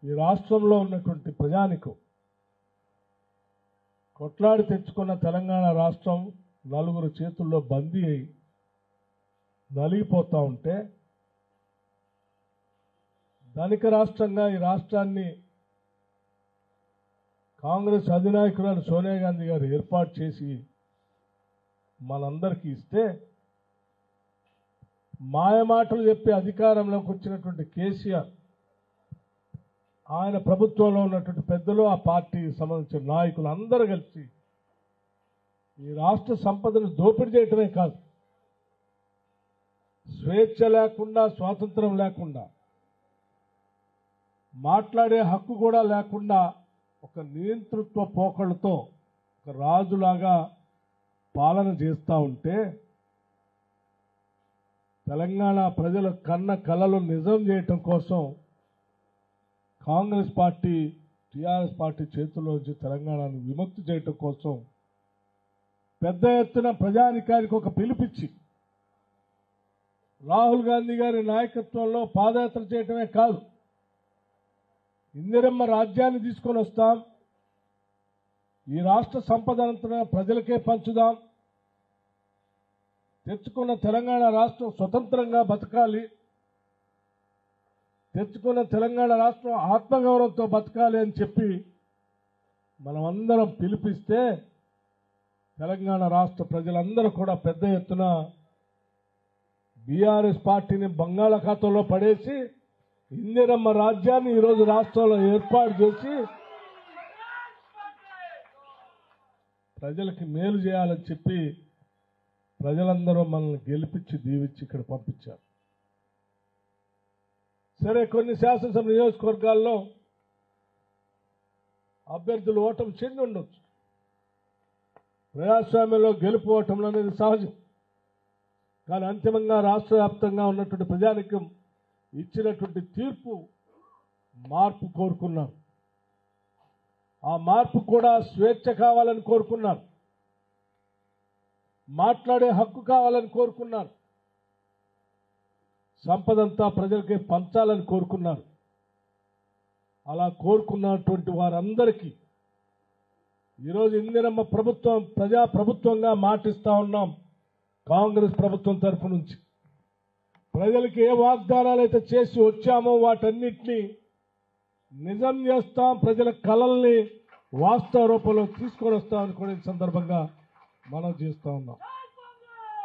ఈ రాష్ట్రంలో ఉన్నటువంటి ప్రజానికం కొట్లాడి తెచ్చుకున్న తెలంగాణ రాష్ట్రం నలుగురు చేతుల్లో బందీ అయి నలిగిపోతూ ఉంటే ధనిక రాష్ట్రంగా ఈ రాష్ట్రాన్ని కాంగ్రెస్ అధినాయకురాలు సోనియా గాంధీ గారు ఏర్పాటు చేసి మనందరికీ ఇస్తే మాయమాటలు చెప్పి అధికారంలోకి వచ్చినటువంటి కేసీఆర్ ఆయన ప్రభుత్వంలో ఉన్నటువంటి పెద్దలు ఆ పార్టీకి సంబంధించిన నాయకులు అందరూ కలిసి ఈ రాష్ట్ర సంపదను దోపిడీ చేయటమే కాదు, స్వేచ్ఛ లేకుండా, స్వాతంత్రం లేకుండా, మాట్లాడే హక్కు కూడా లేకుండా ఒక నియంతృత్వ పోకళ్ళతో ఒక రాజులాగా పాలన చేస్తూ ఉంటే తెలంగాణ ప్రజల కన్న కలలు నిజం చేయటం కోసం కాంగ్రెస్ పార్టీ, టీఆర్ఎస్ పార్టీ చేతుల్లోంచి తెలంగాణను విముక్తి చేయటం కోసం పెద్ద ఎత్తున ప్రజానికానికి ఒక పిలుపిచ్చి రాహుల్ గాంధీ గారి నాయకత్వంలో పాదయాత్ర చేయటమే కాదు, ఇందిరమ్మ రాజ్యాన్ని తీసుకొని వస్తాం, ఈ రాష్ట్ర సంపదనంతా ప్రజలకే పంచుదాం, తెచ్చుకున్న తెలంగాణ రాష్ట్రం స్వతంత్రంగా బతకాలి, తెచ్చుకున్న తెలంగాణ రాష్ట్రం ఆత్మగౌరవంతో బతకాలి అని చెప్పి మనమందరం పిలిపిస్తే తెలంగాణ రాష్ట్ర ప్రజలందరూ కూడా పెద్ద ఎత్తున బీఆర్ఎస్ పార్టీని బంగాళాఖాతంలో పడేసి ఇందిరమ్మ రాజ్యాన్ని ఈరోజు రాష్ట్రంలో ఏర్పాటు చేసి ప్రజలకి మేలు చేయాలని చెప్పి ప్రజలందరూ మనల్ని గెలిపించి దీవించి ఇక్కడ పంపించారు. సరే, కొన్ని శాసనసభ నియోజకవర్గాల్లో అభ్యర్థులు ఓటమి చెంది ఉండొచ్చు. ప్రజాస్వామ్యంలో గెలుపు ఓటములు అనేది సహజం. కానీ అంతిమంగా రాష్ట్ర వ్యాప్తంగా ఉన్నటువంటి ప్రజానికం ఇచ్చినటువంటి తీర్పు మార్పు కోరుకున్నారు. ఆ మార్పు కూడా స్వేచ్ఛ కావాలని కోరుకున్నారు, మాట్లాడే హక్కు కావాలని కోరుకున్నారు, సంపదంతా ప్రజలకే పంచాలని కోరుకున్నారు. అలా కోరుకున్నటువంటి వారందరికీ ఈరోజు ఇందిరమ్మ ప్రభుత్వం ప్రజా ప్రభుత్వంగా మాటిస్తా ఉన్నాం. కాంగ్రెస్ ప్రభుత్వం తరఫు నుంచి ప్రజలకు ఏ వాగ్దానాలు అయితే చేసి వచ్చామో వాటన్నిటినీ నిజం చేస్తాం, ప్రజల కలల్ని వాస్తవ రూపంలో తీసుకొని వస్తామని కూడా ఈ సందర్భంగా మనం చేస్తా ఉన్నాం.